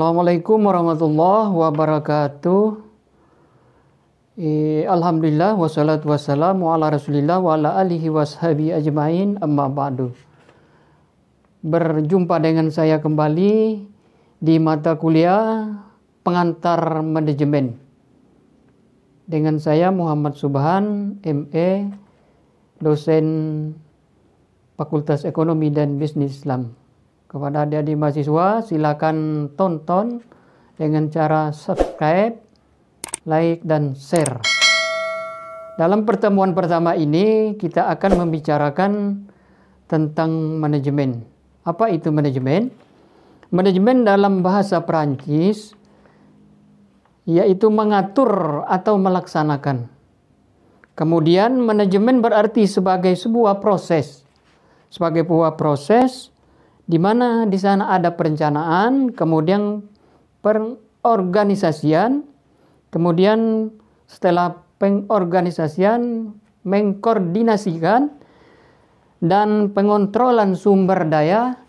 Assalamualaikum warahmatullahi wabarakatuh. Alhamdulillah wassalatu wassalamu ala rasulillah wa ala alihi washabi ajmain, amma ba'du. Berjumpa dengan saya kembali di mata kuliah pengantar manajemen. Dengan saya Muhammad Subhan, ME, dosen Fakultas Ekonomi dan Bisnis Islam. Kepada adik-adik mahasiswa, silakan tonton dengan cara subscribe, like, dan share. Dalam pertemuan pertama ini, kita akan membicarakan tentang manajemen. Apa itu manajemen? Manajemen dalam bahasa Perancis yaitu mengatur atau melaksanakan. Kemudian manajemen berarti sebagai sebuah proses. Sebagai sebuah proses di mana di sana ada perencanaan, kemudian pengorganisasian, kemudian setelah pengorganisasian mengkoordinasikan dan pengontrolan sumber daya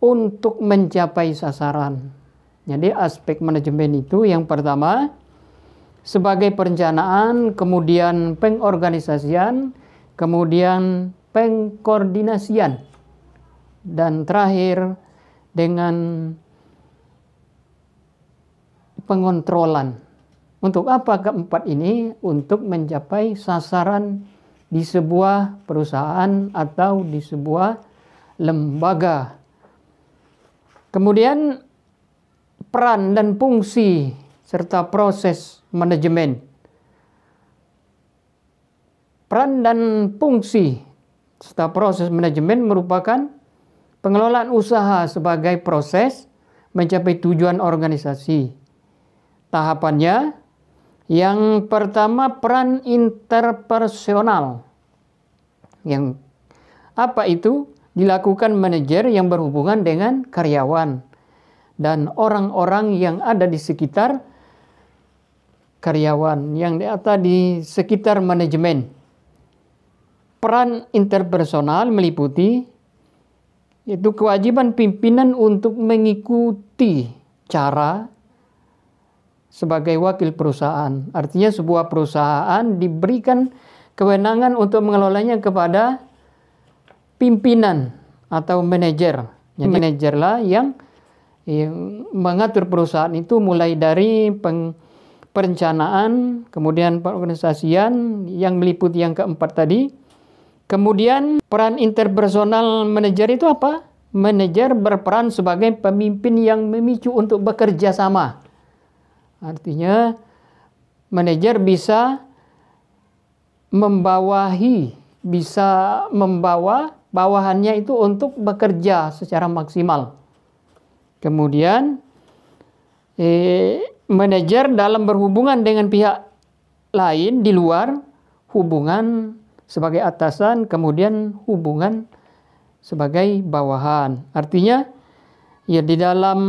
untuk mencapai sasaran. Jadi aspek manajemen itu yang pertama sebagai perencanaan, kemudian pengorganisasian, kemudian pengkoordinasian, dan terakhir dengan pengontrolan. Untuk apa keempat ini? Untuk mencapai sasaran di sebuah perusahaan atau di sebuah lembaga. Kemudian peran dan fungsi serta proses manajemen. Peran dan fungsi serta proses manajemen merupakan pengelolaan usaha sebagai proses mencapai tujuan organisasi. Tahapannya, yang pertama peran interpersonal. Yang apa itu? Dilakukan manajer yang berhubungan dengan karyawan dan orang-orang yang ada di sekitar karyawan, yang ada di sekitar manajemen. Peran interpersonal meliputi yaitu kewajiban pimpinan untuk mengikuti cara sebagai wakil perusahaan. Artinya sebuah perusahaan diberikan kewenangan untuk mengelolanya kepada pimpinan atau manajer. Jadi manajerlah yang mengatur perusahaan itu mulai dari perencanaan, kemudian pengorganisasian yang meliputi yang keempat tadi. Kemudian peran interpersonal manajer itu apa? Manajer berperan sebagai pemimpin yang memicu untuk bekerja sama. Artinya manajer bisa membawa bawahannya itu untuk bekerja secara maksimal. Kemudian manajer dalam berhubungan dengan pihak lain di luar hubungan sebagai atasan, kemudian hubungan sebagai bawahan. Artinya, ya di dalam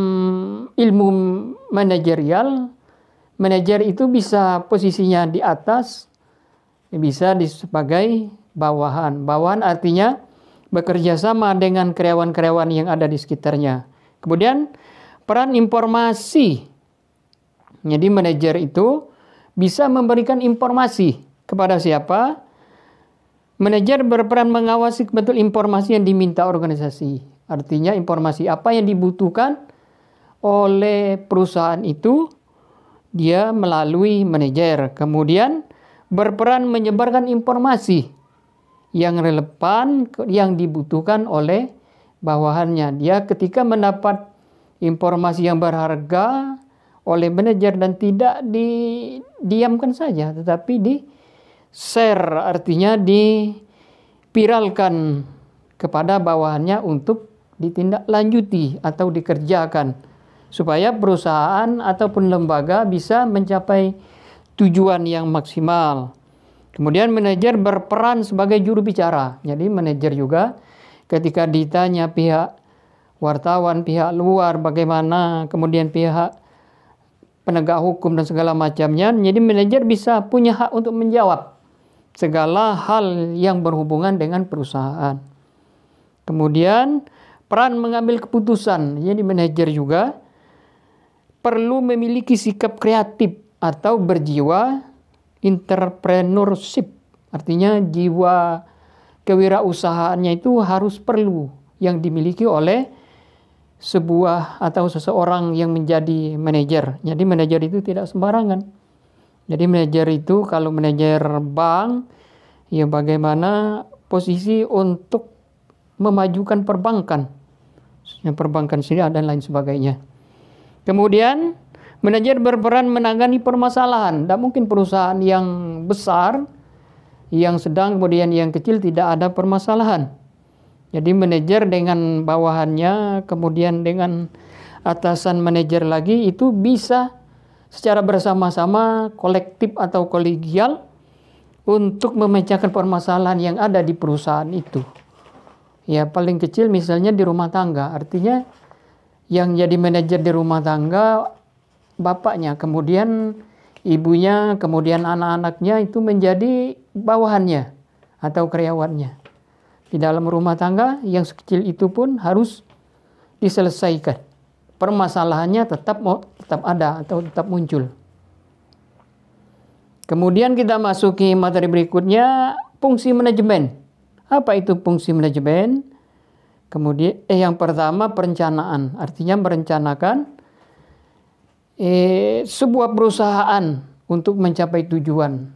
ilmu manajerial, manajer itu bisa posisinya di atas, bisa sebagai bawahan. Bawahan artinya bekerja sama dengan karyawan-karyawan yang ada di sekitarnya. Kemudian, peran informasi. Jadi manajer itu bisa memberikan informasi kepada siapa? Manajer berperan mengawasi betul informasi yang diminta organisasi. Artinya informasi apa yang dibutuhkan oleh perusahaan itu dia melalui manajer. Kemudian berperan menyebarkan informasi yang relevan yang dibutuhkan oleh bawahannya. Dia ketika mendapat informasi yang berharga oleh manajer dan tidak didiamkan saja, tetapi share, artinya dipiralkan kepada bawahannya untuk ditindaklanjuti atau dikerjakan supaya perusahaan ataupun lembaga bisa mencapai tujuan yang maksimal. Kemudian manajer berperan sebagai juru bicara. Jadi manajer juga ketika ditanya pihak wartawan, pihak luar bagaimana, kemudian pihak penegak hukum dan segala macamnya, jadi manajer bisa punya hak untuk menjawab segala hal yang berhubungan dengan perusahaan. Kemudian peran mengambil keputusan, jadi manajer juga perlu memiliki sikap kreatif atau berjiwa entrepreneurship. Artinya jiwa kewirausahaannya itu harus perlu yang dimiliki oleh sebuah atau seseorang yang menjadi manajer. Jadi manajer itu tidak sembarangan. Jadi manajer itu kalau manajer bank, ya bagaimana posisi untuk memajukan perbankan, perbankan syariah dan lain sebagainya. Kemudian manajer berperan menangani permasalahan. Tidak mungkin perusahaan yang besar, yang sedang, kemudian yang kecil tidak ada permasalahan. Jadi manajer dengan bawahannya, kemudian dengan atasan manajer lagi, itu bisa secara bersama-sama, kolektif atau kolegial untuk memecahkan permasalahan yang ada di perusahaan itu. Ya paling kecil misalnya di rumah tangga, artinya yang jadi manajer di rumah tangga bapaknya, kemudian ibunya, kemudian anak-anaknya itu menjadi bawahannya atau karyawannya. Di dalam rumah tangga yang sekecil itu pun harus diselesaikan. Permasalahannya tetap ada atau tetap muncul. Kemudian kita masuki materi berikutnya, fungsi manajemen. Apa itu fungsi manajemen? Kemudian yang pertama perencanaan, artinya merencanakan sebuah perusahaan untuk mencapai tujuan.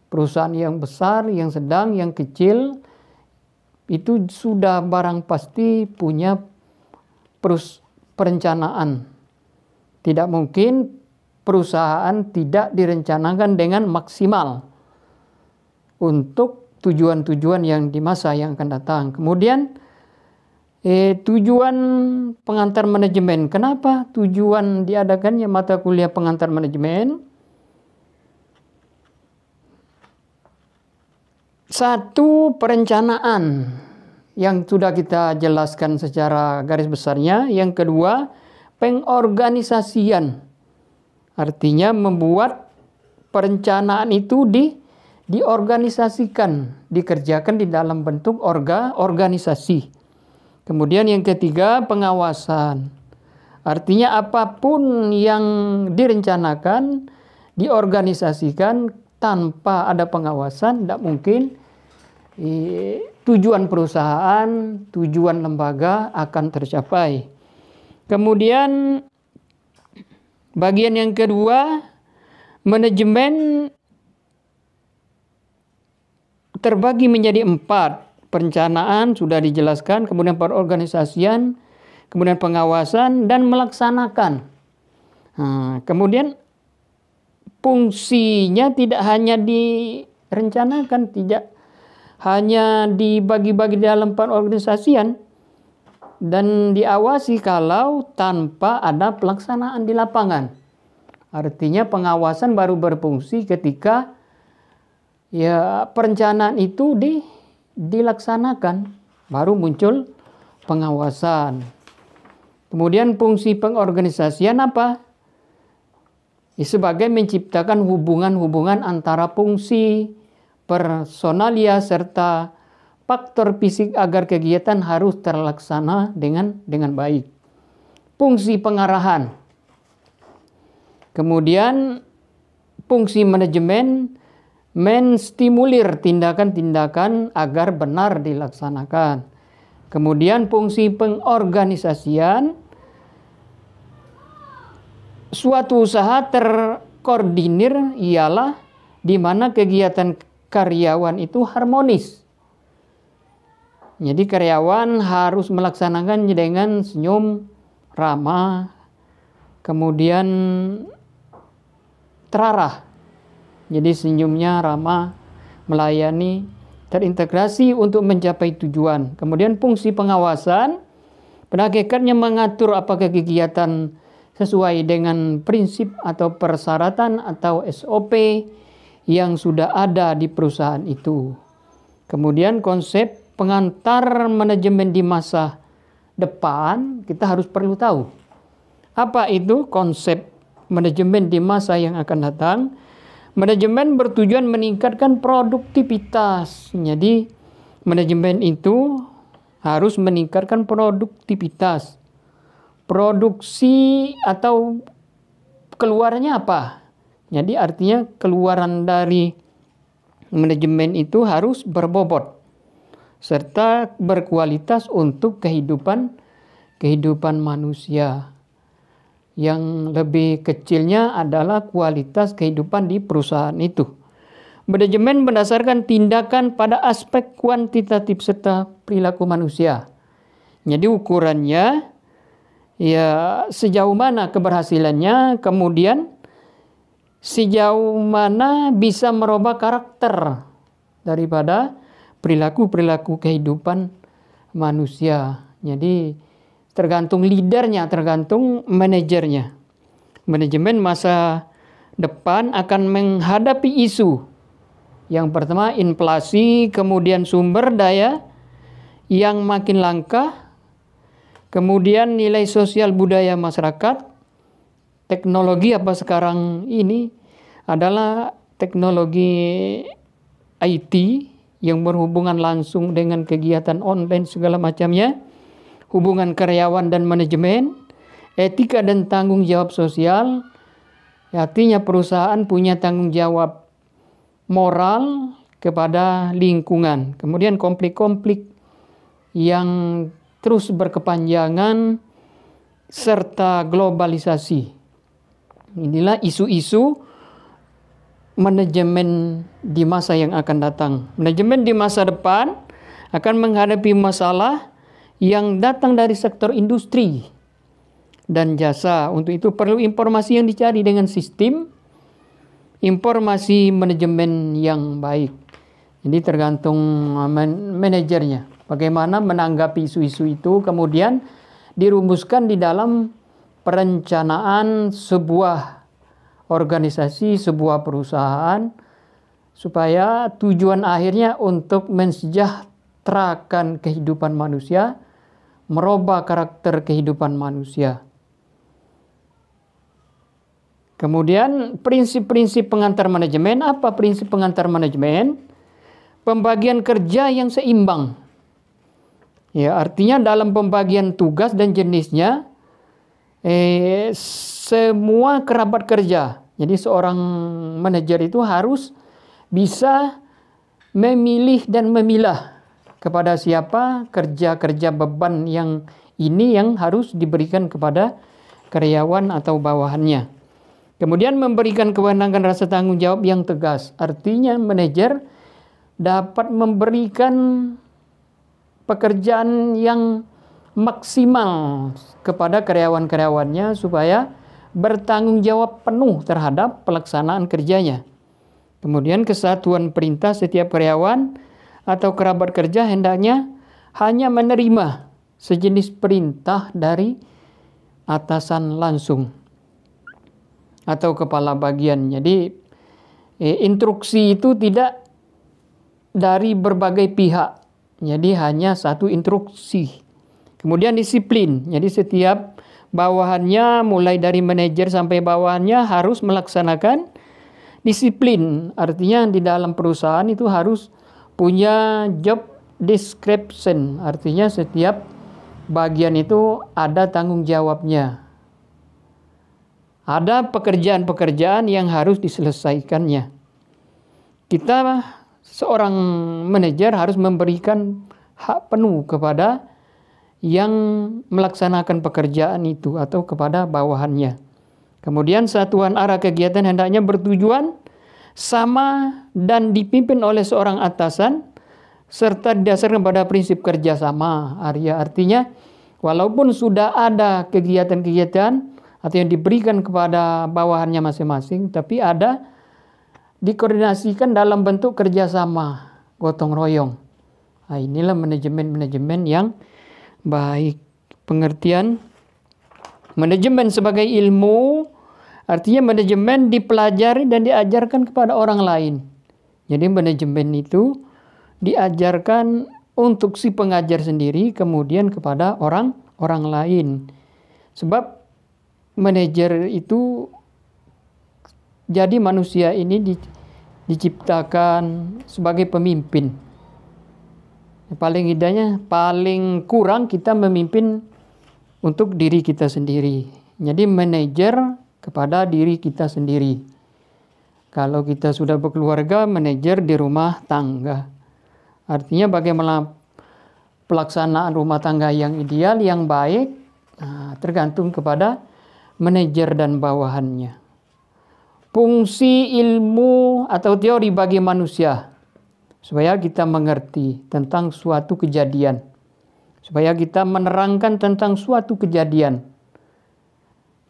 Perusahaan yang besar, yang sedang, yang kecil, itu sudah barang pasti punya perencanaan. Tidak mungkin perusahaan tidak direncanakan dengan maksimal untuk tujuan-tujuan yang di masa yang akan datang. Kemudian tujuan pengantar manajemen. Kenapa tujuan diadakannya mata kuliah pengantar manajemen? Satu, perencanaan yang sudah kita jelaskan secara garis besarnya. Yang kedua, pengorganisasian. Artinya membuat perencanaan itu diorganisasikan, dikerjakan di dalam bentuk organisasi. Kemudian yang ketiga, pengawasan. Artinya apapun yang direncanakan, diorganisasikan tanpa ada pengawasan, tidak mungkin tujuan perusahaan, tujuan lembaga akan tercapai. Kemudian bagian yang kedua, manajemen terbagi menjadi 4. Perencanaan sudah dijelaskan, kemudian perorganisasian, kemudian pengawasan, dan melaksanakan. Kemudian fungsinya tidak hanya direncanakan, tidak hanya dibagi-bagi dalam perorganisasian dan diawasi kalau tanpa ada pelaksanaan di lapangan. Artinya pengawasan baru berfungsi ketika perencanaan itu dilaksanakan, baru muncul pengawasan. Kemudian fungsi pengorganisasian apa? Sebagai menciptakan hubungan-hubungan antara fungsi, personalia, serta faktor fisik agar kegiatan harus terlaksana dengan baik. Fungsi pengarahan. Kemudian fungsi manajemen menstimulir tindakan-tindakan agar benar dilaksanakan. Kemudian fungsi pengorganisasian, suatu usaha terkoordinir ialah di mana kegiatan karyawan itu harmonis. Jadi karyawan harus melaksanakannya dengan senyum, ramah, kemudian terarah. Jadi senyumnya ramah, melayani, terintegrasi untuk mencapai tujuan. Kemudian fungsi pengawasan, pada hakikatnya mengatur apakah kegiatan sesuai dengan prinsip atau persyaratan atau SOP yang sudah ada di perusahaan itu. Kemudian konsep pengantar manajemen di masa depan kita harus perlu tahu. Apa itu konsep manajemen di masa yang akan datang? Manajemen bertujuan meningkatkan produktivitas. Jadi manajemen itu harus meningkatkan produktivitas. Produksi atau keluarnya apa? Jadi artinya keluaran dari manajemen itu harus berbobot serta berkualitas untuk kehidupan manusia. Yang lebih kecilnya adalah kualitas kehidupan di perusahaan itu. Manajemen berdasarkan tindakan pada aspek kuantitatif serta perilaku manusia. Jadi ukurannya ya sejauh mana keberhasilannya, kemudian sejauh mana bisa merubah karakter daripada perilaku-perilaku kehidupan manusia. Jadi tergantung leadernya, tergantung manajernya. Manajemen masa depan akan menghadapi isu. Yang pertama inflasi, kemudian sumber daya yang makin langka, kemudian nilai sosial budaya masyarakat, teknologi apa sekarang ini adalah teknologi IT yang berhubungan langsung dengan kegiatan online segala macamnya, hubungan karyawan dan manajemen, etika dan tanggung jawab sosial, artinya perusahaan punya tanggung jawab moral kepada lingkungan. Kemudian konflik-konflik yang terus berkepanjangan serta globalisasi. Inilah isu-isu manajemen di masa yang akan datang. Manajemen di masa depan akan menghadapi masalah yang datang dari sektor industri dan jasa. Untuk itu perlu informasi yang dicari dengan sistem informasi manajemen yang baik. Jadi tergantung manajernya. Bagaimana menanggapi isu-isu itu, kemudian dirumuskan di dalam perencanaan sebuah organisasi, sebuah perusahaan, supaya tujuan akhirnya untuk mensejahterakan kehidupan manusia, merubah karakter kehidupan manusia. Kemudian prinsip-prinsip pengantar manajemen. Apa prinsip pengantar manajemen? Pembagian kerja yang seimbang. Ya, artinya dalam pembagian tugas dan jenisnya semua kerabat kerja. Jadi seorang manajer itu harus bisa memilih dan memilah kepada siapa kerja-kerja beban yang ini yang harus diberikan kepada karyawan atau bawahannya. Kemudian memberikan kewenangan rasa tanggung jawab yang tegas. Artinya manajer dapat memberikan pekerjaan yang maksimal kepada karyawan-karyawannya supaya bertanggung jawab penuh terhadap pelaksanaan kerjanya. Kemudian kesatuan perintah setiap karyawan atau kerabat kerja hendaknya hanya menerima sejenis perintah dari atasan langsung atau kepala bagian. Jadi instruksi itu tidak dari berbagai pihak. Jadi hanya satu instruksi. Kemudian disiplin. Jadi setiap bawahannya mulai dari manajer sampai bawahannya harus melaksanakan disiplin. Artinya di dalam perusahaan itu harus punya job description. Artinya setiap bagian itu ada tanggung jawabnya. Ada pekerjaan-pekerjaan yang harus diselesaikannya. Kita seorang manajer harus memberikan hak penuh kepada yang melaksanakan pekerjaan itu atau kepada bawahannya. Kemudian satuan arah kegiatan hendaknya bertujuan sama dan dipimpin oleh seorang atasan serta didasarkan pada prinsip kerjasama. Artinya walaupun sudah ada kegiatan-kegiatan atau yang diberikan kepada bawahannya masing-masing, tapi ada dikoordinasikan dalam bentuk kerjasama, gotong royong. Nah, inilah manajemen-manajemen yang baik. Pengertian manajemen sebagai ilmu, artinya manajemen dipelajari dan diajarkan kepada orang lain. Jadi manajemen itu diajarkan untuk si pengajar sendiri, kemudian kepada orang lain. Sebab manajer itu, jadi manusia ini diciptakan sebagai pemimpin. Paling tidaknya, paling kurang kita memimpin untuk diri kita sendiri. Jadi manajer kepada diri kita sendiri. Kalau kita sudah berkeluarga, manajer di rumah tangga. Artinya bagaimana pelaksanaan rumah tangga yang ideal, yang baik, tergantung kepada manajer dan bawahannya. Fungsi ilmu atau teori bagi manusia, supaya kita mengerti tentang suatu kejadian, supaya kita menerangkan tentang suatu kejadian.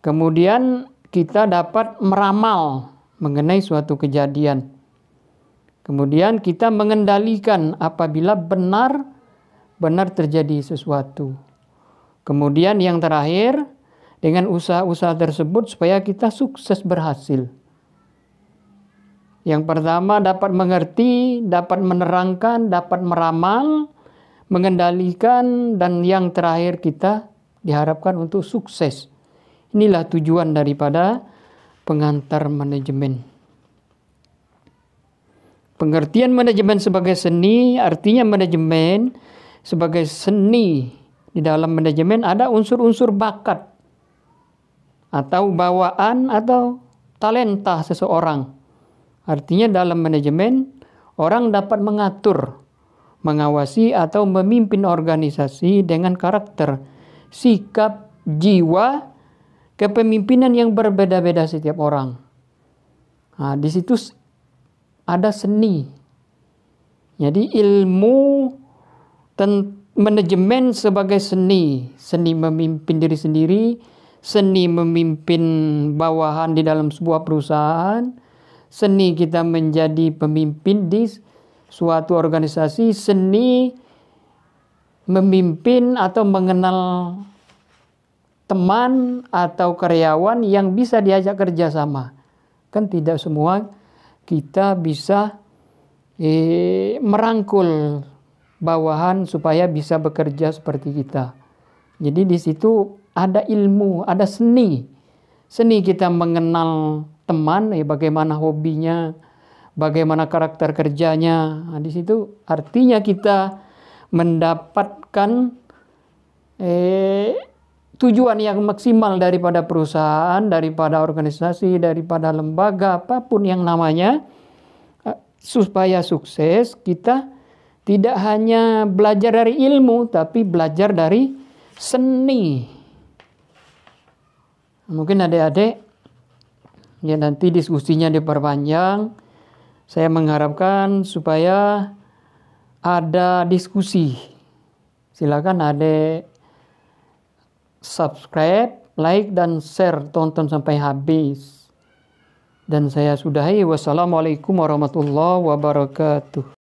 Kemudian kita dapat meramal mengenai suatu kejadian. Kemudian kita mengendalikan apabila benar terjadi sesuatu. Kemudian yang terakhir, dengan usaha-usaha tersebut supaya kita sukses berhasil. Yang pertama dapat mengerti, dapat menerangkan, dapat meramal, mengendalikan, dan yang terakhir kita diharapkan untuk sukses. Inilah tujuan daripada pengantar manajemen. Pengertian manajemen sebagai seni, artinya manajemen sebagai seni. Di dalam manajemen ada unsur-unsur bakat atau bawaan atau talenta seseorang. Artinya dalam manajemen orang dapat mengatur, mengawasi atau memimpin organisasi dengan karakter, sikap, jiwa, kepemimpinan yang berbeda-beda setiap orang. Di situ ada seni. Jadi ilmu manajemen sebagai seni memimpin diri sendiri, seni memimpin bawahan di dalam sebuah perusahaan, seni kita menjadi pemimpin di suatu organisasi, seni memimpin atau mengenal teman atau karyawan yang bisa diajak kerjasama. Kan tidak semua kita bisa merangkul bawahan supaya bisa bekerja seperti kita. Jadi di situ ada ilmu, ada seni. Seni kita mengenal teman, bagaimana hobinya, bagaimana karakter kerjanya. Di situ artinya kita mendapatkan tujuan yang maksimal daripada perusahaan, daripada organisasi, daripada lembaga, apapun yang namanya, supaya sukses kita tidak hanya belajar dari ilmu, tapi belajar dari seni. Mungkin adik-adik, ya nanti diskusinya diperpanjang. Saya mengharapkan supaya ada diskusi. Silakan adik subscribe, like, dan share, tonton sampai habis. Dan saya sudahi. Wassalamualaikum warahmatullahi wabarakatuh.